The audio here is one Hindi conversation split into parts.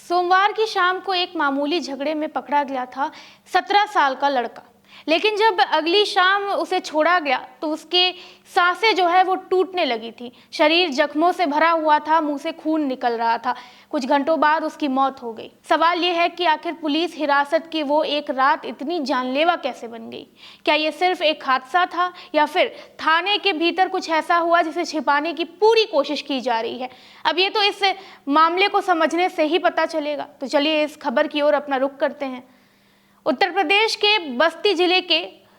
सोमवार की शाम को एक मामूली झगड़े में पकड़ा गया था 17 साल का लड़का। लेकिन जब अगली शाम उसे छोड़ा गया तो उसके सांसें जो है वो टूटने लगी थी। शरीर जख्मों से भरा हुआ था, मुंह से खून निकल रहा था। कुछ घंटों बाद उसकी मौत हो गई। सवाल ये है कि आखिर पुलिस हिरासत की वो एक रात इतनी जानलेवा कैसे बन गई? क्या ये सिर्फ एक हादसा था या फिर थाने के भीतर कुछ ऐसा हुआ जिसे छिपाने की पूरी कोशिश की जा रही है? अब ये तो इस मामले को समझने से ही पता चलेगा। तो चलिए इस खबर की ओर अपना रुख करते हैं। उत्तर प्रदेश के बस्ती जिले के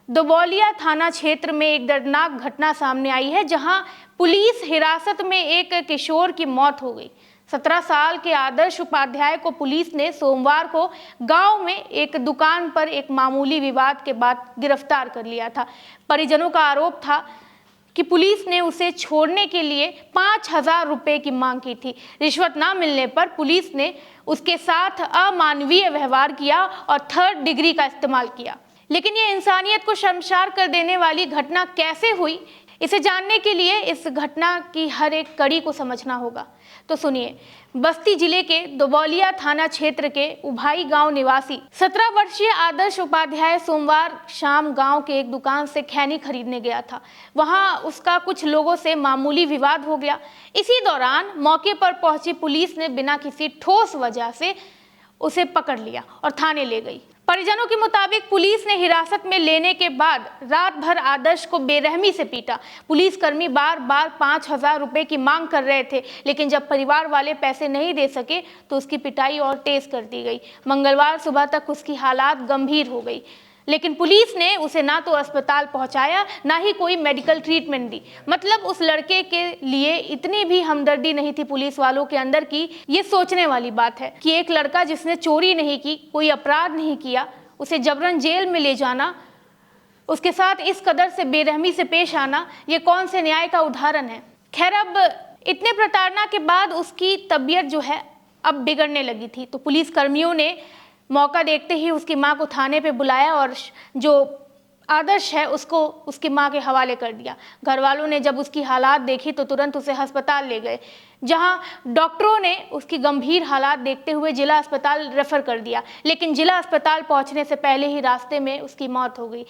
दोबौलिया थाना क्षेत्र में एक दर्दनाक घटना सामने आई है, जहां पुलिस हिरासत में एक किशोर की मौत हो गई। 17 साल के आदर्श उपाध्याय को पुलिस ने सोमवार को गांव में एक दुकान पर एक मामूली विवाद के बाद गिरफ्तार कर लिया था। परिजनों का आरोप था कि पुलिस ने उसे छोड़ने के लिए 5,000 रुपए की मांग की थी। रिश्वत ना मिलने पर पुलिस ने उसके साथ अमानवीय व्यवहार किया और 3rd डिग्री का इस्तेमाल किया। लेकिन ये इंसानियत को शर्मसार कर देने वाली घटना कैसे हुई, इसे जानने के लिए इस घटना की हर एक कड़ी को समझना होगा। तो सुनिए, बस्ती जिले के दोबौलिया थाना क्षेत्र के उभाई गांव निवासी 17 वर्षीय आदर्श उपाध्याय सोमवार शाम गांव के एक दुकान से खैनी खरीदने गया था। वहां उसका कुछ लोगों से मामूली विवाद हो गया। इसी दौरान मौके पर पहुंची पुलिस ने बिना किसी ठोस वजह से उसे पकड़ लिया और थाने ले गई। परिजनों के मुताबिक पुलिस ने हिरासत में लेने के बाद रात भर आदर्श को बेरहमी से पीटा। पुलिसकर्मी बार बार 5,000 रुपए की मांग कर रहे थे, लेकिन जब परिवार वाले पैसे नहीं दे सके तो उसकी पिटाई और तेज कर दी गई। मंगलवार सुबह तक उसकी हालात गंभीर हो गई, लेकिन पुलिस ने उसे ना तो अस्पताल पहुंचाया, ना ही कोई मेडिकल ट्रीटमेंट दी। मतलब उस लड़के के लिए इतनी भी हमदर्दी नहीं थी पुलिस वालों के अंदर की ये सोचने वाली बात है कि एक लड़का जिसने चोरी नहीं की, कोई अपराध नहीं किया, उसे जबरन जेल में ले जाना, उसके साथ इस कदर से बेरहमी से पेश आना, ये कौन से न्याय का उदाहरण है? खैर, अब इतने प्रताड़ना के बाद उसकी तबीयत जो है अब बिगड़ने लगी थी, तो पुलिस कर्मियों ने मौका देखते ही उसकी मां को थाने पे बुलाया और जो आदर्श है उसको उसकी मां के हवाले कर दिया। घर वालों ने जब उसकी हालात देखी तो तुरंत उसे अस्पताल ले गए, जहां डॉक्टरों ने उसकी गंभीर हालात देखते हुए जिला अस्पताल रेफर कर दिया। लेकिन जिला अस्पताल पहुंचने से पहले ही रास्ते में उसकी मौत हो गई।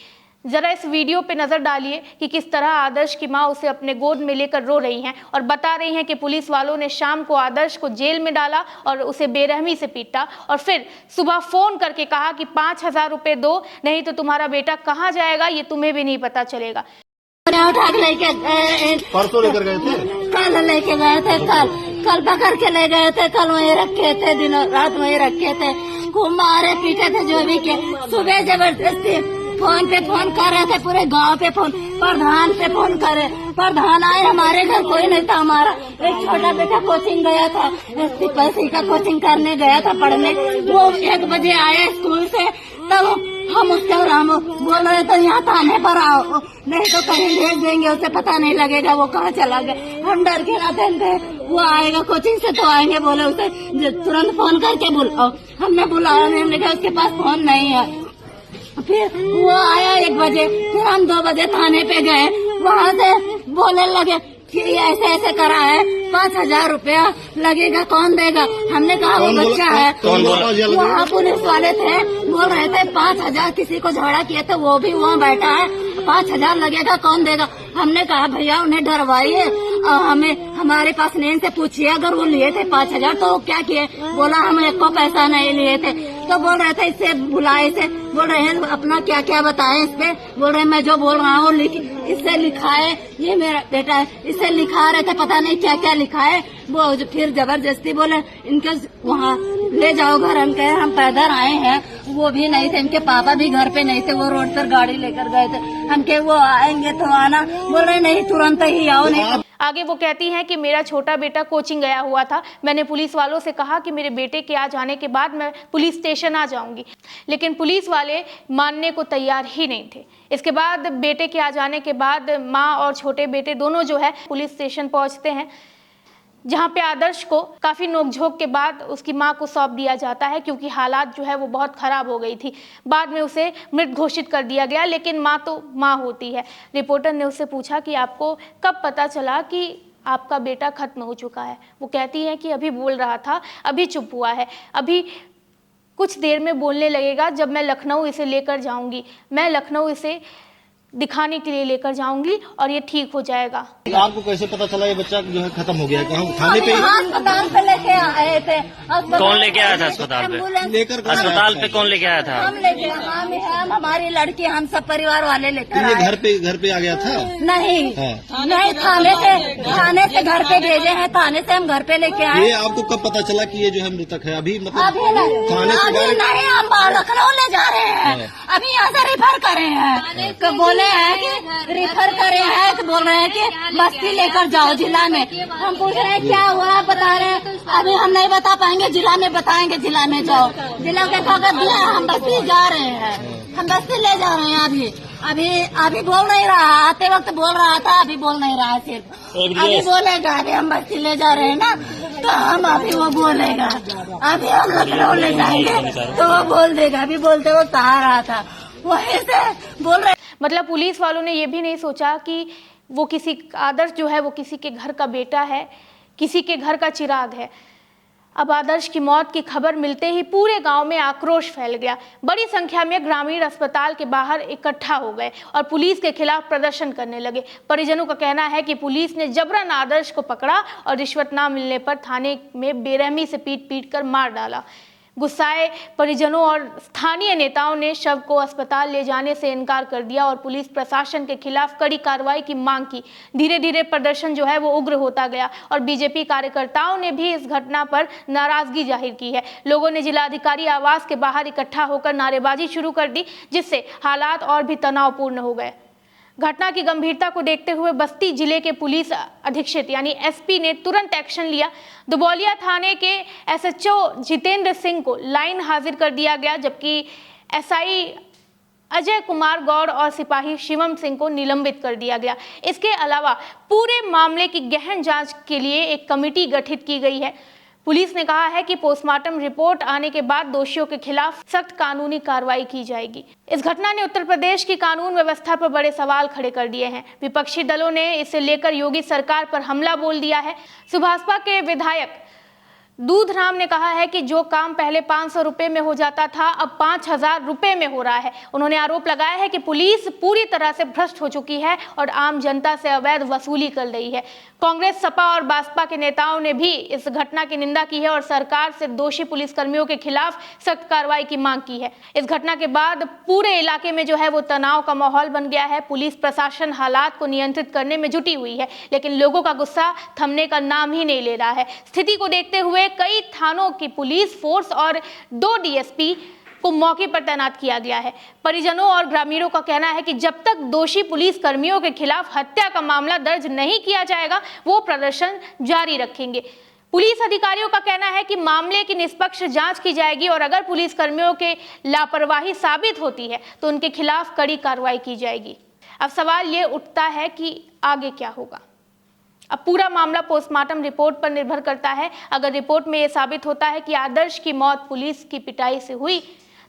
जरा इस वीडियो पे नजर डालिए कि किस तरह आदर्श की मां उसे अपने गोद में लेकर रो रही हैं और बता रही हैं कि पुलिस वालों ने शाम को आदर्श को जेल में डाला और उसे बेरहमी से पीटा और फिर सुबह फोन करके कहा कि 5,000 रुपए दो, नहीं तो तुम्हारा बेटा कहाँ जाएगा ये तुम्हें भी नहीं पता चलेगा। परसों लेकर गए थे, कल लेके गए थे, कल पकड़ के ले गए थे, कल वहीं रखे थे, दिनों रात वहीं रखे थे, खूब मारे पीटे थे जो भी के। सुबह जबरदस्ती फोन पे फोन कर रहे थे, पूरे गांव पे फोन, प्रधान पे फोन करे, प्रधान आए, हमारे घर कोई नहीं था। हमारा एक छोटा बेटा कोचिंग गया था, पैसे का कोचिंग करने गया था पढ़ने, वो 1 बजे आया स्कूल से, तब हम उसके हम बोल रहे थे यहाँ थाने पर आओ, नहीं तो कहीं भेज देंगे, उसे पता नहीं लगेगा वो कहाँ चला गया। हम डर के रहते थे वो आएगा कोचिंग से तो आएंगे, बोले उसे तुरंत फोन करके बुलाओ। हमने बुलाया नहीं, हमने कहा उसके पास फोन नहीं है। फिर वो आया 1 बजे, फिर हम 2 बजे थाने पे गए, वहाँ से बोलने लगे कि ऐसे ऐसे करा है, 5,000 रुपया लगेगा, कौन देगा? हमने कहा वो बच्चा है। वहाँ पुलिस वाले थे, बोल रहे थे 5,000, किसी को झगड़ा किया था वो भी वहाँ बैठा है, 5,000 लगेगा, कौन देगा? हमने कहा भैया उन्हें डरवाइए और हमें हमारे पास नहीं से पूछिए, अगर वो लिए थे 5,000 तो वो क्या किए? बोला हम एक को पैसा नहीं लिए थे। तो बोल रहे थे इससे बुलाए से, बोल रहे हैं अपना क्या क्या बताएं इस पे, बोल रहे मैं जो बोल रहा हूँ इससे लिखा है, ये मेरा बेटा है, इससे लिखा रहे थे, पता नहीं क्या क्या लिखा है। वो फिर जबरदस्ती बोले इनके वहाँ ले जाओ घर, हम कहे हम पैदल आए हैं, वो भी नहीं थे, इनके पापा भी घर पे नहीं थे, वो रोड पर गाड़ी लेकर गए थे। हम कहे वो आएंगे तो आना, बोल रहे नहीं तुरंत ही आओ। नहीं, आगे वो कहती हैं कि मेरा छोटा बेटा कोचिंग गया हुआ था, मैंने पुलिस वालों से कहा कि मेरे बेटे के आ जाने के बाद मैं पुलिस स्टेशन आ जाऊंगी, लेकिन पुलिस वाले मानने को तैयार ही नहीं थे। इसके बाद बेटे के आ जाने के बाद माँ और छोटे बेटे दोनों जो है पुलिस स्टेशन पहुंचते हैं, जहां पे आदर्श को काफ़ी नोकझोंक के बाद उसकी मां को सौंप दिया जाता है, क्योंकि हालात जो है वो बहुत ख़राब हो गई थी। बाद में उसे मृत घोषित कर दिया गया, लेकिन मां तो मां होती है। रिपोर्टर ने उससे पूछा कि आपको कब पता चला कि आपका बेटा खत्म हो चुका है। वो कहती है कि अभी बोल रहा था, अभी चुप हुआ है, अभी कुछ देर में बोलने लगेगा। जब मैं लखनऊ इसे लेकर जाऊंगी, मैं लखनऊ इसे दिखाने के लिए लेकर जाऊंगी और ये ठीक हो जाएगा। आपको कैसे पता चला ये बच्चा जो है खत्म हो गया है? कहाँ थाने पे? अस्पताल पे लेके आए थे। कौन लेके आया था अस्पताल पे? लेकर अस्पताल पे कौन लेके आया था? हम लेके, हम हमारी लड़की, हम सब परिवार वाले लेकर ये आए। घर पे आ गया था? नहीं हाँ। नहीं, थाने से घर पे भेजे हैं, थाने से हम घर पे लेके आए। ये आपको कब पता चला कि ये जो है मृतक है? अभी मतलब अभी नहीं, थाने से अभी डायरेक्ट? नहीं, हम लखनऊ ले जा रहे हैं। अभी यहाँ से रिफर करे हैं, तो बोले हैं कि रिफर करे हैं, तो बोल रहे हैं कि बस्ती लेकर जाओ जिला में। हम पूछ रहे हैं क्या हुआ, बता रहे हैं अभी हम नहीं बता पाएंगे, जिला में बताएंगे, जिला में जाओ। जिला के कागज दिए, हम बस्ती जा रहे हैं, हम बस्ती ले जा रहे हैं। अभी बोल नहीं रहा, आते वक्त बोल रहा था, अभी बोल नहीं रहा है। सिर्फ अभी बोलेगा, अभी हम बस्ती ले जा रहे हैं ना, तो हम अभी वो बोलेगा। अभी हम लखनऊ ले जाएंगे तो वो बोल देगा। अभी बोलते वक्त आ रहा था, वहीं से बोल रहे। मतलब पुलिस वालों ने ये भी नहीं सोचा कि वो किसी आदर्श जो है वो किसी के घर का बेटा है, किसी के घर का चिराग है। अब आदर्श की मौत की खबर मिलते ही पूरे गांव में आक्रोश फैल गया। बड़ी संख्या में ग्रामीण अस्पताल के बाहर इकट्ठा हो गए और पुलिस के खिलाफ प्रदर्शन करने लगे। परिजनों का कहना है कि पुलिस ने जबरन आदर्श को पकड़ा और रिश्वत ना मिलने पर थाने में बेरहमी से पीट कर मार डाला। गुस्साए परिजनों और स्थानीय नेताओं ने शव को अस्पताल ले जाने से इनकार कर दिया और पुलिस प्रशासन के खिलाफ कड़ी कार्रवाई की मांग की। धीरे धीरे प्रदर्शन जो है वो उग्र होता गया और बीजेपी कार्यकर्ताओं ने भी इस घटना पर नाराजगी जाहिर की है। लोगों ने जिलाधिकारी आवास के बाहर इकट्ठा होकर नारेबाजी शुरू कर दी, जिससे हालात और भी तनावपूर्ण हो गए। घटना की गंभीरता को देखते हुए बस्ती जिले के पुलिस अधीक्षक यानी एसपी ने तुरंत एक्शन लिया। दुबौलिया थाने के एसएचओ जितेंद्र सिंह को लाइन हाजिर कर दिया गया, जबकि एसआई अजय कुमार गौड़ और सिपाही शिवम सिंह को निलंबित कर दिया गया। इसके अलावा पूरे मामले की गहन जांच के लिए एक कमेटी गठित की गई है। पुलिस ने कहा है कि पोस्टमार्टम रिपोर्ट आने के बाद दोषियों के खिलाफ सख्त कानूनी कार्रवाई की जाएगी। इस घटना ने उत्तर प्रदेश की कानून व्यवस्था पर बड़े सवाल खड़े कर दिए हैं। विपक्षी दलों ने इसे लेकर योगी सरकार पर हमला बोल दिया है। सुभाषपा के विधायक दूधराम ने कहा है कि जो काम पहले 500 रुपए में हो जाता था अब 5000 रुपए में हो रहा है। उन्होंने आरोप लगाया है कि पुलिस पूरी तरह से भ्रष्ट हो चुकी है और आम जनता से अवैध वसूली कर रही है। कांग्रेस, सपा और बसपा के नेताओं ने भी इस घटना की निंदा की है और सरकार से दोषी पुलिसकर्मियों के खिलाफ सख्त कार्रवाई की मांग की है। इस घटना के बाद पूरे इलाके में जो है वो तनाव का माहौल बन गया है। पुलिस प्रशासन हालात को नियंत्रित करने में जुटी हुई है, लेकिन लोगों का गुस्सा थमने का नाम ही नहीं ले रहा है। स्थिति को देखते हुए कई थानों की पुलिस फोर्स और 2 डीएसपी को मौके पर तैनात किया गया है। परिजनों और ग्रामीणों का कहना है कि जब तक दोषी पुलिस कर्मियों के खिलाफ हत्या का मामला दर्ज नहीं किया जाएगा वो प्रदर्शन जारी रखेंगे। पुलिस अधिकारियों का कहना है कि मामले की निष्पक्ष जांच की जाएगी और अगर पुलिस कर्मियों के लापरवाही साबित होती है तो उनके खिलाफ कड़ी कार्रवाई की जाएगी। अब सवाल ये उठता है कि आगे क्या होगा। अब पूरा मामला पोस्टमार्टम रिपोर्ट पर निर्भर करता है। अगर रिपोर्ट में यह साबित होता है कि आदर्श की मौत पुलिस की पिटाई से हुई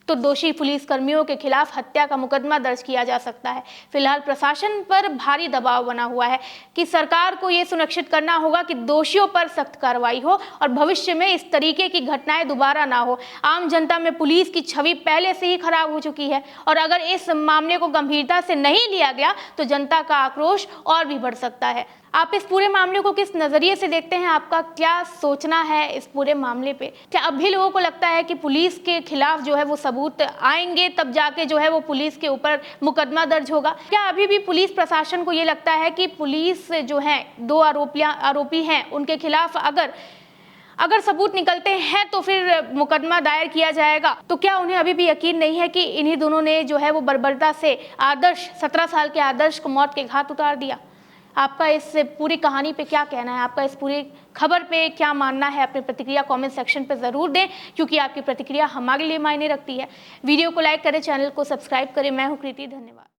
तो दोषी पुलिस कर्मियों के खिलाफ हत्या का मुकदमा दर्ज किया जा सकता है। फिलहाल प्रशासन पर भारी दबाव बना हुआ है कि सरकार को यह सुनिश्चित करना होगा कि दोषियों पर सख्त कार्रवाई हो और भविष्य में इस तरीके की घटनाएं दोबारा ना हो। आम जनता में पुलिस की छवि पहले से ही खराब हो चुकी है और अगर इस मामले को गंभीरता से नहीं लिया गया तो जनता का आक्रोश और भी बढ़ सकता है। आप इस पूरे मामले को किस नजरिए से देखते हैं? आपका क्या सोचना है इस पूरे मामले पे? क्या अब भी लोगों को लगता है कि पुलिस के खिलाफ जो है वो सबूत आएंगे तब जाके जो है वो पुलिस के ऊपर मुकदमा दर्ज होगा? क्या अभी भी पुलिस प्रशासन को ये लगता है कि पुलिस जो है 2 आरोपी हैं उनके खिलाफ अगर सबूत निकलते हैं तो फिर मुकदमा दायर किया जाएगा? तो क्या उन्हें अभी भी यकीन नहीं है कि इन्हीं दोनों ने जो है वो बर्बरता से 17 साल के आदर्श को मौत के घाट उतार दिया? आपका इस पूरी कहानी पे क्या कहना है? आपका इस पूरी खबर पे क्या मानना है? अपनी प्रतिक्रिया कमेंट सेक्शन पे ज़रूर दें, क्योंकि आपकी प्रतिक्रिया हमारे लिए मायने रखती है। वीडियो को लाइक करें, चैनल को सब्सक्राइब करें। मैं हूँ कृति, धन्यवाद।